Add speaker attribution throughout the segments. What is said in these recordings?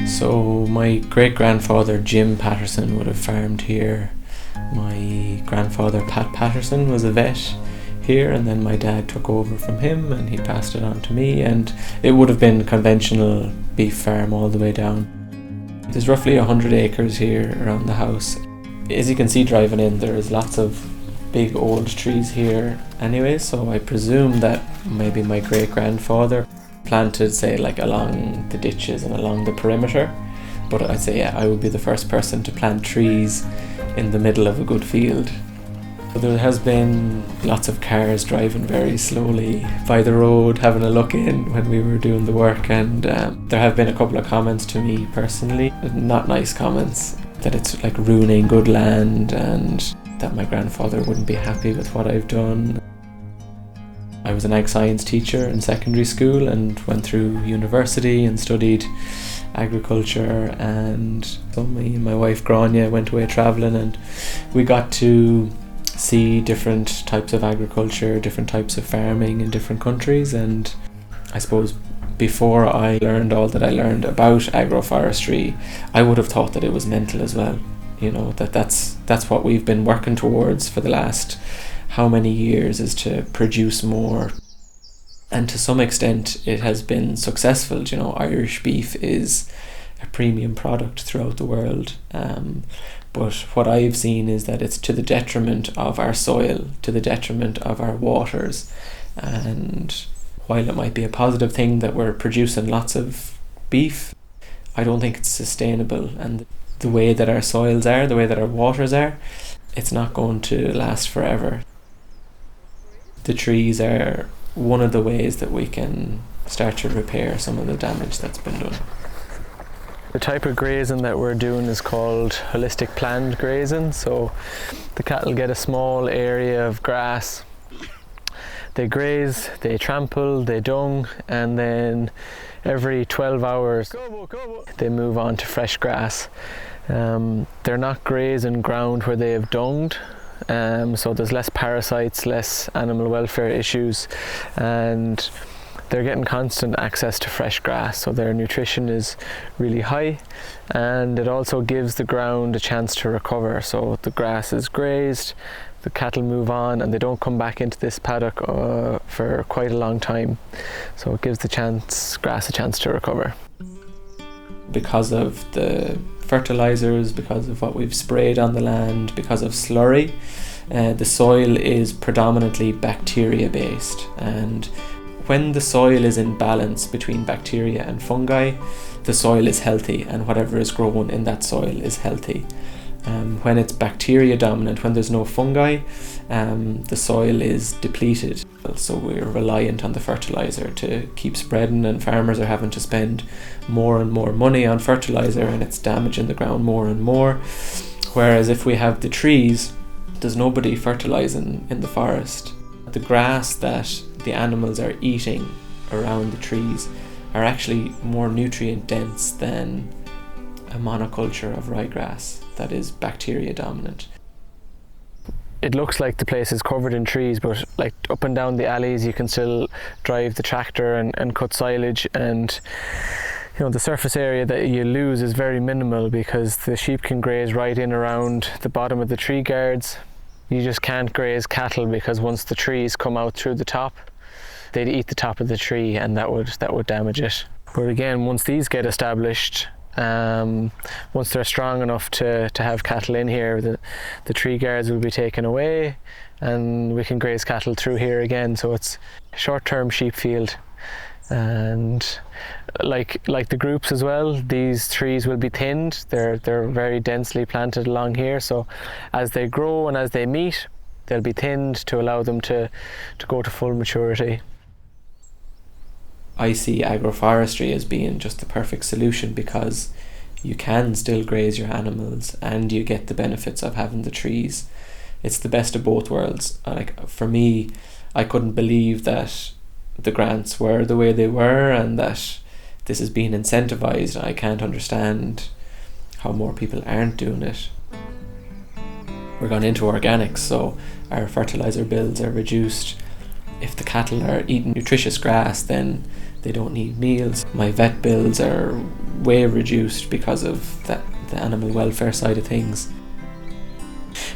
Speaker 1: So my great-grandfather Jim Patterson would have farmed here. My grandfather Pat Patterson was a vet here, and then my dad took over from him and he passed it on to me, and it would have been conventional beef farm all the way down. There's roughly 100 acres here around the house. As you can see driving in, there is lots of big old trees here anyway, so I presume that maybe my great-grandfather planted, say, like along the ditches and along the perimeter. But I'd say, yeah, I would be the first person to plant trees in the middle of a good field. There has been lots of cars driving very slowly by the road, having a look in when we were doing the work, and there have been a couple of comments to me personally, not nice comments, that it's like ruining good land and that my grandfather wouldn't be happy with what I've done. I was an ag science teacher in secondary school and went through university and studied agriculture, and so me and my wife Grania went away travelling, and we got to see different types of agriculture, different types of farming in different countries. And I suppose before I learned all that I learned about agroforestry, I would have thought that it was mental as well. You know, that's what we've been working towards for the last how many years, is to produce more. And to some extent it has been successful. You know, Irish beef is a premium product throughout the world. But what I've seen is that it's to the detriment of our soil, to the detriment of our waters. And while it might be a positive thing that we're producing lots of beef, I don't think it's sustainable. And the way that our soils are, the way that our waters are, it's not going to last forever. The trees are one of the ways that we can start to repair some of the damage that's been done.
Speaker 2: The type of grazing that we're doing is called holistic planned grazing. So the cattle get a small area of grass, they graze, they trample, they dung, and then every 12 hours they move on to fresh grass. They're not grazing ground where they have dunged, so there's less parasites, less animal welfare issues, and they're getting constant access to fresh grass, so their nutrition is really high, and it also gives the ground a chance to recover. So the grass is grazed, the cattle move on, and they don't come back into this paddock for quite a long time, so it gives the grass a chance to recover.
Speaker 1: Because of the fertilisers, because of what we've sprayed on the land, because of slurry, the soil is predominantly bacteria based, and when the soil is in balance between bacteria and fungi, the soil is healthy, and whatever is grown in that soil is healthy. When it's bacteria dominant, when there's no fungi, the soil is depleted. So we're reliant on the fertiliser to keep spreading, and farmers are having to spend more and more money on fertiliser, and it's damaging the ground more and more. Whereas if we have the trees, there's nobody fertilising in the forest. The grass that the animals are eating around the trees are actually more nutrient dense than a monoculture of ryegrass that is bacteria dominant.
Speaker 2: It looks like the place is covered in trees, but like up and down the alleys you can still drive the tractor and cut silage, and you know, the surface area that you lose is very minimal because the sheep can graze right in around the bottom of the tree guards. You just can't graze cattle because once the trees come out through the top, they'd eat the top of the tree, and that would damage it. But again, once these get established, once they're strong enough to have cattle in here, the tree guards will be taken away and we can graze cattle through here again. So it's a short-term sheep field, and like the groups as well, these trees will be thinned. They're very densely planted along here, so as they grow and as they meet, they'll be thinned to allow them to go to full maturity.
Speaker 1: I see agroforestry as being just the perfect solution because you can still graze your animals and you get the benefits of having the trees. It's the best of both worlds. Like for me, I couldn't believe that the grants were the way they were and that this is being incentivized. I can't understand how more people aren't doing it. We're gone into organics, so our fertiliser bills are reduced. If the cattle are eating nutritious grass, then they don't need meals. My vet bills are way reduced because of the animal welfare side of things.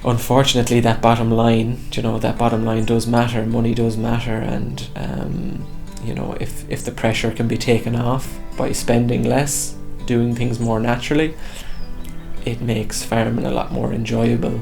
Speaker 1: Unfortunately, that bottom line does matter. Money does matter, and if the pressure can be taken off by spending less, doing things more naturally, it makes farming a lot more enjoyable.